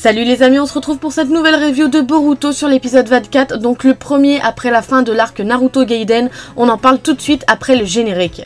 Salut les amis, on se retrouve pour cette nouvelle review de Boruto sur l'épisode 24, donc le premier après la fin de l'arc Naruto Gaiden. On en parle tout de suite après le générique.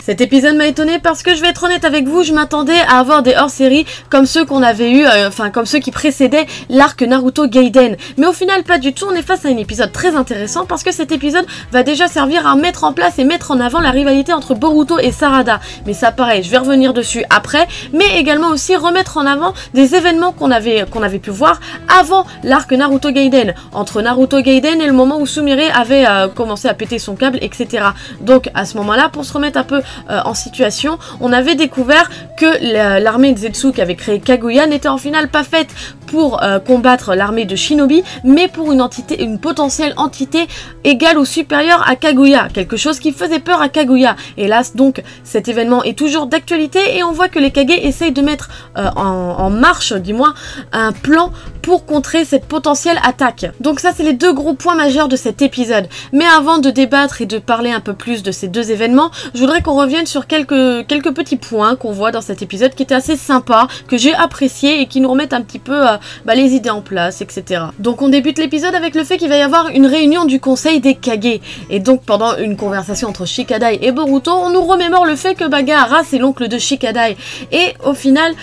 Cet épisode m'a étonné parce que je vais être honnête avec vous, je m'attendais à avoir des hors-séries comme ceux qu'on avait eu, comme ceux qui précédaient l'arc Naruto Gaiden. Mais au final pas du tout, on est face à un épisode très intéressant parce que cet épisode va déjà servir à mettre en place et mettre en avant la rivalité entre Boruto et Sarada. Mais ça pareil, je vais revenir dessus après, mais également aussi remettre en avant des événements qu'on avait pu voir avant l'arc Naruto Gaiden, entre Naruto Gaiden et le moment où Sumire avait commencé à péter son câble, etc. Donc à ce moment-là, pour se remettre un peu en situation, on avait découvert que l'armée de Zetsu qui avait créé Kaguya n'était en finale pas faite pour combattre l'armée de Shinobi, mais pour une potentielle entité égale ou supérieure à Kaguya, quelque chose qui faisait peur à Kaguya. Hélas, donc cet événement est toujours d'actualité et on voit que les Kage essayent de mettre en marche, du moins, un plan pour contrer cette potentielle attaque. Donc ça, c'est les deux gros points majeurs de cet épisode. Mais avant de débattre et de parler un peu plus de ces deux événements, je voudrais qu'on revienne sur quelques petits points qu'on voit dans cet épisode qui étaient assez sympas, que j'ai appréciés et qui nous remettent un petit peu les idées en place, etc. Donc on débute l'épisode avec le fait qu'il va y avoir une réunion du conseil des Kage. Et donc pendant une conversation entre Shikadai et Boruto, on nous remémore le fait que Gaara c'est l'oncle de Shikadai. Et au final,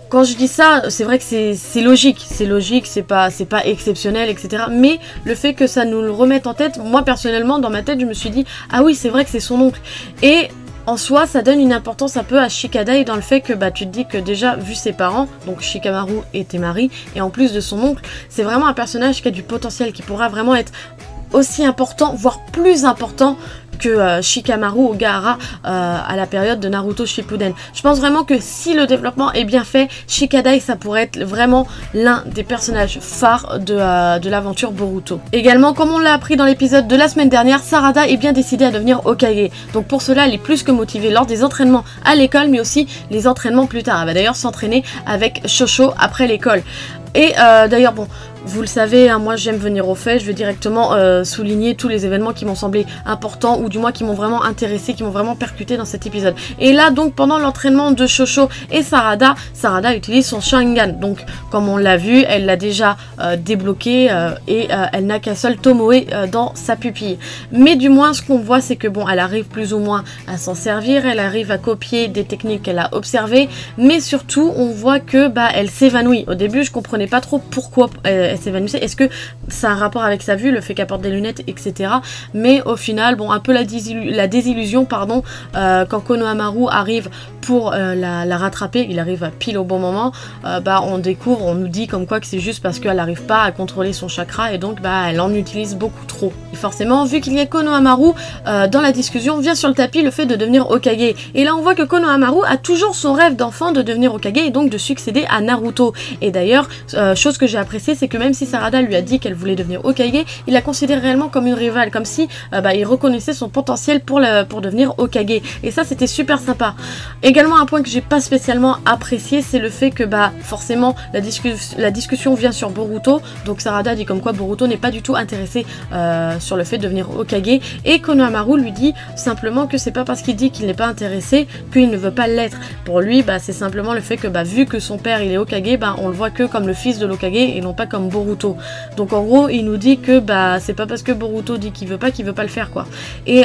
quand je dis ça, c'est vrai que c'est logique, c'est pas exceptionnel, etc. Mais le fait que ça nous le remette en tête, moi personnellement, dans ma tête, je me suis dit, ah oui, c'est vrai que c'est son oncle. Et en soi, ça donne une importance un peu à Shikadai dans le fait que tu te dis que déjà, vu ses parents, donc Shikamaru et Temari, et en plus de son oncle, c'est vraiment un personnage qui a du potentiel, qui pourra vraiment être aussi important, voire plus important que Shikamaru ou Gaara à la période de Naruto Shippuden. Je pense vraiment que si le développement est bien fait, Shikadai ça pourrait être vraiment l'un des personnages phares de l'aventure Boruto. Également, comme on l'a appris dans l'épisode de la semaine dernière, Sarada est bien décidée à devenir Hokage. Donc pour cela, elle est plus que motivée lors des entraînements à l'école, mais aussi les entraînements plus tard. Elle va d'ailleurs s'entraîner avec Shosho après l'école. Et d'ailleurs, vous le savez, hein, moi j'aime venir au fait, je vais directement souligner tous les événements qui m'ont semblé importants ou du moins qui m'ont vraiment intéressé, qui m'ont vraiment percuté dans cet épisode. Et là donc pendant l'entraînement de Shosho et Sarada utilise son Sharingan. Donc comme on l'a vu, elle l'a déjà débloqué et elle n'a qu'un seul Tomoe dans sa pupille. Mais du moins ce qu'on voit c'est que elle arrive plus ou moins à s'en servir, elle arrive à copier des techniques qu'elle a observées, mais surtout on voit que elle s'évanouit. Au début je comprenais pas trop pourquoi elle s'évanouissait. Est-ce que ça a un rapport avec sa vue, le fait qu'elle porte des lunettes, etc. Mais au final, un peu la désillusion, pardon, quand Konohamaru arrive pour la rattraper, il arrive pile au bon moment, on nous dit comme quoi que c'est juste parce qu'elle n'arrive pas à contrôler son chakra et donc elle en utilise beaucoup trop. Et forcément, vu qu'il y a Konohamaru dans la discussion, vient sur le tapis le fait de devenir Hokage. Et là on voit que Konohamaru a toujours son rêve d'enfant de devenir Hokage et donc de succéder à Naruto. Et d'ailleurs, chose que j'ai appréciée, c'est que même si Sarada lui a dit qu'elle voulait devenir Hokage, il la considère réellement comme une rivale, comme si il reconnaissait son potentiel pour devenir Hokage. Et ça c'était super sympa. Également un point que j'ai pas spécialement apprécié, c'est le fait que forcément la discussion vient sur Boruto. Donc Sarada dit comme quoi Boruto n'est pas du tout intéressé sur le fait de devenir Hokage, et Konohamaru lui dit simplement que c'est pas parce qu'il dit qu'il n'est pas intéressé qu'il ne veut pas l'être. Pour lui c'est simplement le fait que vu que son père il est Hokage, on le voit que comme le fils de l'Hokage et non pas comme Boruto. Donc en gros il nous dit que c'est pas parce que Boruto dit qu'il veut pas le faire quoi. Et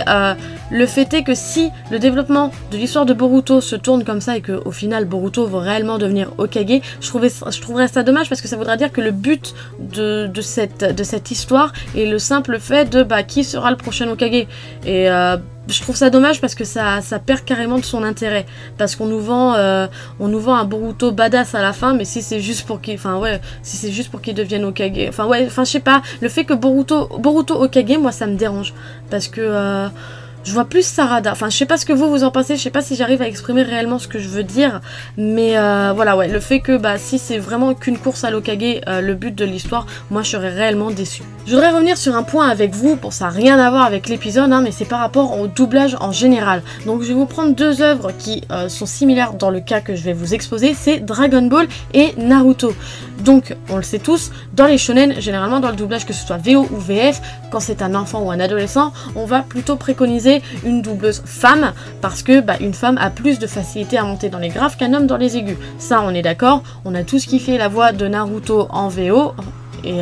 le fait est que si le développement de l'histoire de Boruto se tourne comme ça et que au final Boruto veut réellement devenir Hokage, je trouverais ça dommage parce que ça voudrait dire que le but de cette histoire est le simple fait de qui sera le prochain Hokage. Et je trouve ça dommage parce que ça perd carrément de son intérêt, parce qu'on nous vend un Boruto badass à la fin, mais si c'est juste pour qu'il devienne Hokage, je sais pas, le fait que Boruto Hokage, moi ça me dérange parce que Je vois plus Sarada, enfin je sais pas ce que vous en pensez, je sais pas si j'arrive à exprimer réellement ce que je veux dire, mais voilà ouais, le fait que bah si c'est vraiment qu'une course à l'Hokage, le but de l'histoire, moi je serais réellement déçue. Je voudrais revenir sur un point avec vous, bon ça n'a rien à voir avec l'épisode, hein, mais c'est par rapport au doublage en général. Donc je vais vous prendre deux œuvres qui sont similaires dans le cas que je vais vous exposer, c'est Dragon Ball et Naruto. Donc on le sait tous, dans les shonen, généralement dans le doublage, que ce soit VO ou VF, quand c'est un enfant ou un adolescent, on va plutôt préconiser une doubleuse femme, parce que bah, une femme a plus de facilité à monter dans les graves qu'un homme dans les aigus. Ça on est d'accord, on a tous kiffé la voix de Naruto en VO, et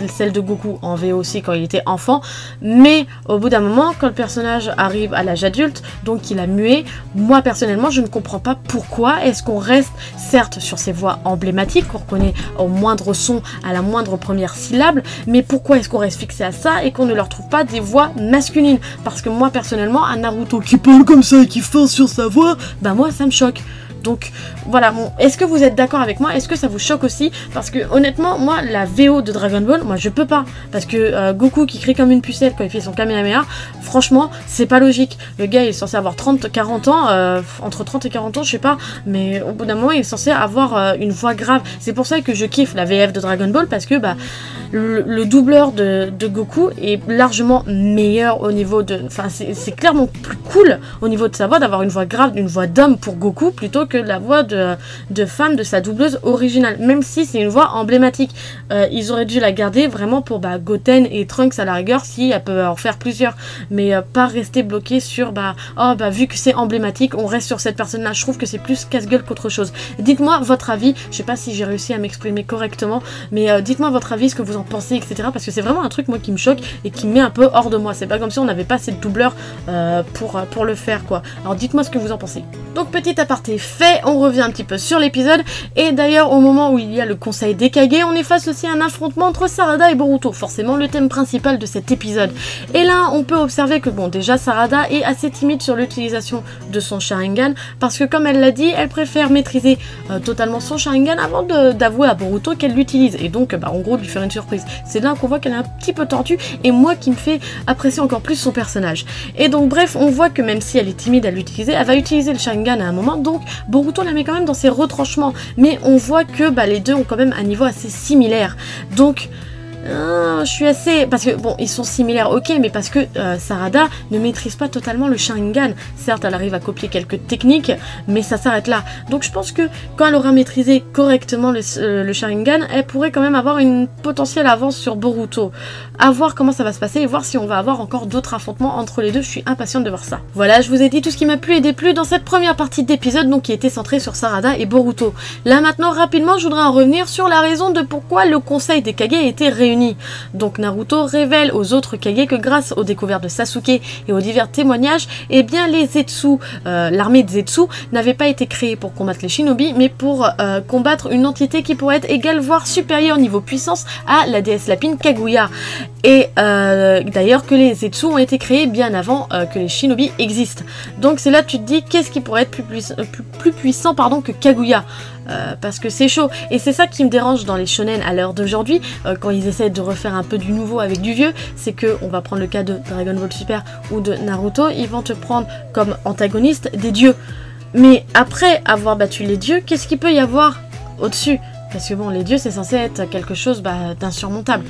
celle de Goku en VO aussi quand il était enfant, mais au bout d'un moment, quand le personnage arrive à l'âge adulte, donc qu'il a mué, moi personnellement je ne comprends pas pourquoi est-ce qu'on reste certes sur ces voix emblématiques qu'on reconnaît au moindre son, à la moindre première syllabe, mais pourquoi est-ce qu'on reste fixé à ça et qu'on ne leur trouve pas des voix masculines? Parce que moi personnellement, un Naruto qui parle comme ça et qui force sur sa voix, bah moi ça me choque. Donc voilà, bon, est-ce que vous êtes d'accord avec moi? Est-ce que ça vous choque aussi? Parce que honnêtement, moi, la VO de Dragon Ball, moi je peux pas. Parce que Goku qui crie comme une pucelle quand il fait son Kamehameha, franchement, c'est pas logique. Le gars il est censé avoir 30-40 ans, entre 30 et 40 ans, je sais pas, mais au bout d'un moment il est censé avoir une voix grave. C'est pour ça que je kiffe la VF de Dragon Ball, parce que bah le doubleur de Goku est largement meilleur au niveau de... Enfin, c'est clairement plus cool au niveau de sa voix d'avoir une voix grave, une voix d'homme pour Goku, plutôt que la voix de femme de sa doubleuse originale, même si c'est une voix emblématique. Ils auraient dû la garder vraiment pour bah, Goten et Trunks à la rigueur, si elle peut en faire plusieurs, mais pas rester bloqué sur bah, oh, bah vu que c'est emblématique, on reste sur cette personne-là. Je trouve que c'est plus casse-gueule qu'autre chose. Dites-moi votre avis, je sais pas si j'ai réussi à m'exprimer correctement, mais dites-moi votre avis, ce que vous en pensez, etc. Parce que c'est vraiment un truc moi qui me choque et qui me met un peu hors de moi. C'est pas comme si on n'avait pas assez de doubleurs pour le faire quoi. Alors dites-moi ce que vous en pensez. Donc petit aparté fait, on revient un petit peu sur l'épisode, et d'ailleurs au moment où il y a le conseil des Kage, on est face aussi à un affrontement entre Sarada et Boruto, forcément le thème principal de cet épisode. Et là on peut observer que bon, déjà Sarada est assez timide sur l'utilisation de son Sharingan, parce que comme elle l'a dit, elle préfère maîtriser totalement son Sharingan avant d'avouer à Boruto qu'elle l'utilise, et donc bah, en gros de lui faire une surprise. C'est là qu'on voit qu'elle est un petit peu tordue, et moi qui me fait apprécier encore plus son personnage. Et donc bref, on voit que même si elle est timide à l'utiliser, elle va utiliser le Sharingan à un moment, donc Boruto la met quand même dans ses retranchements, mais on voit que bah, les deux ont quand même un niveau assez similaire. Donc je suis assez... Parce que bon, ils sont similaires, ok, mais parce que Sarada ne maîtrise pas totalement le Sharingan. Certes, elle arrive à copier quelques techniques, mais ça s'arrête là. Donc je pense que quand elle aura maîtrisé correctement le Sharingan, elle pourrait quand même avoir une potentielle avance sur Boruto. À voir comment ça va se passer et voir si on va avoir encore d'autres affrontements entre les deux. Je suis impatiente de voir ça. Voilà, je vous ai dit tout ce qui m'a plu et déplu dans cette première partie d'épisode, donc qui était centrée sur Sarada et Boruto. Là maintenant, rapidement, je voudrais en revenir sur la raison de pourquoi le conseil des Kage a été réuni. Donc Naruto révèle aux autres Kage que grâce aux découvertes de Sasuke et aux divers témoignages, eh bien les Zetsu, l'armée de Zetsu n'avait pas été créée pour combattre les shinobi, mais pour combattre une entité qui pourrait être égale voire supérieure niveau puissance à la déesse lapine Kaguya. Et d'ailleurs que les Zetsu ont été créés bien avant que les shinobi existent. Donc c'est là que tu te dis qu'est-ce qui pourrait être plus puissant pardon, que Kaguya. Parce que c'est chaud, et c'est ça qui me dérange dans les shonen à l'heure d'aujourd'hui, quand ils essaient de refaire un peu du nouveau avec du vieux, c'est que, on va prendre le cas de Dragon Ball Super ou de Naruto, ils vont te prendre comme antagonistes des dieux. Mais après avoir battu les dieux, qu'est-ce qu'il peut y avoir au-dessus? Parce que bon, les dieux c'est censé être quelque chose d'insurmontable.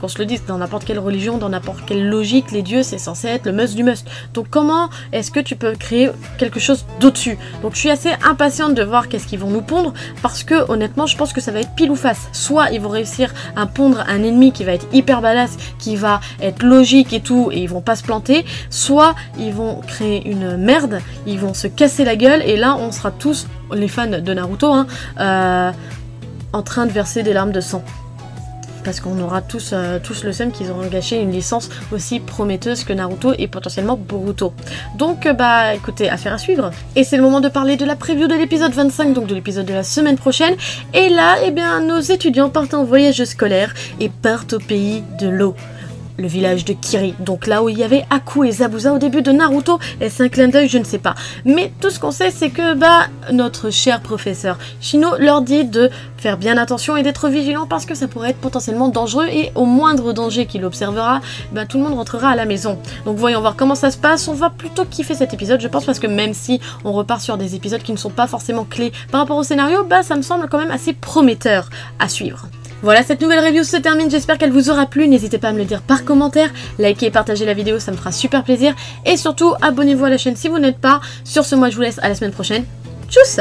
Qu'on se le dise, dans n'importe quelle religion, dans n'importe quelle logique, les dieux c'est censé être le must du must. Donc comment est-ce que tu peux créer quelque chose d'au-dessus? Donc je suis assez impatiente de voir qu'est-ce qu'ils vont nous pondre, parce que honnêtement je pense que ça va être pile ou face. Soit ils vont réussir à pondre un ennemi qui va être hyper badass, qui va être logique et tout, et ils vont pas se planter, soit ils vont créer une merde, ils vont se casser la gueule, et là on sera tous, les fans de Naruto, en train de verser des larmes de sang. Parce qu'on aura tous le seum qu'ils auront gâché une licence aussi prometteuse que Naruto et potentiellement Boruto. Donc bah écoutez, affaire à suivre. Et c'est le moment de parler de la preview de l'épisode 25, donc de l'épisode de la semaine prochaine. Et là, eh bien, nos étudiants partent en voyage scolaire et partent au pays de l'eau. le village de Kiri, donc là où il y avait Aku et Zabuza au début de Naruto, et c'est un clin d'œil, je ne sais pas. Mais tout ce qu'on sait, c'est que notre cher professeur Shino leur dit de faire bien attention et d'être vigilant parce que ça pourrait être potentiellement dangereux et au moindre danger qu'il observera, tout le monde rentrera à la maison. Donc voyons voir comment ça se passe, on va plutôt kiffer cet épisode je pense parce que même si on repart sur des épisodes qui ne sont pas forcément clés par rapport au scénario, ça me semble quand même assez prometteur à suivre. Voilà, cette nouvelle review se termine, j'espère qu'elle vous aura plu, n'hésitez pas à me le dire par commentaire, likez et partagez la vidéo, ça me fera super plaisir, et surtout abonnez-vous à la chaîne si vous n'êtes pas. Sur ce, moi je vous laisse à la semaine prochaine, tchuss!